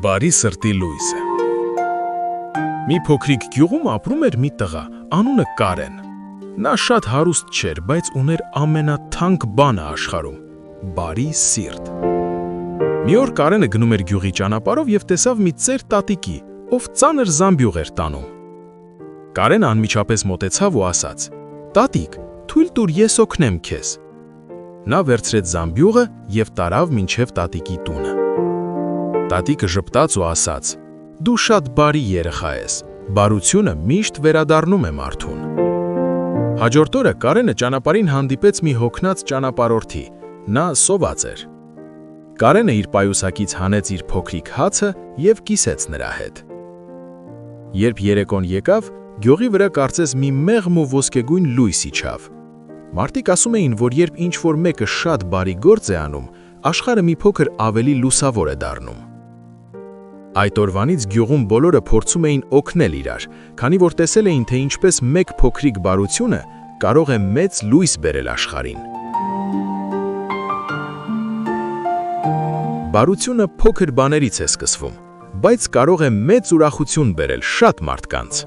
Բարի սրտի լույսը։ Մի փոքրիկ գյուղում ապրում էր մի տղա, անունը Կարեն։ Նա շատ հարուստ չէր, բայց ուներ ամենաթանկ բանը աշխարհում՝ բարի սիրտ։ Մի օր Կարենը գնում էր գյուղի ճանապարհով եւ տեսավ մի ծեր տատիկի, ով ծանր զամբյուղ էր տանում։ Կարենը անմիջապես մոտեցավ ու ասաց. «Տատիկ, թույլ տուր ես օգնեմ քեզ»։ Նա վերցրեց զամբյուղը եւ տարավ մինչեւ տատիկի տունը։ Տատիկը ժպտաց ու ասաց. «Դու շատ բարի երեխա ես, բարությունը միշտ վերադառնում է մարդուն»։ Հաջորդ օրը Կարենը ճանապարհին հանդիպեց մի հոգնած ճանապարհորդի, նա սոված էր։ Կարենը իր պայուսակից հանեց իր փոքրիկ հացը եւ կիսեց նրա հետ։ Երբ երեկոն եկավ, գյուղի վրա կարծես մի մեղմ ու ոսկեգույն լույս իջավ։ Մարդիկ ասում էին, որ երբ ինչ-որ մեկը շատ բարի գործ է անում, աշխարհը մի փոքր ավելի լուսավոր է դառնում։ Այդ օրվանից գյուղում բոլորը փորձում էին օգնել իրար, քանի որ տեսել էին, թե ինչպես մեկ փոքրիկ բարությունը կարող է մեծ լույս բերել աշխարհին։ Բարությունը փոքր բաներից է սկսվում, բայց կարող է մեծ ուրախություն բերել շատ մարդկանց։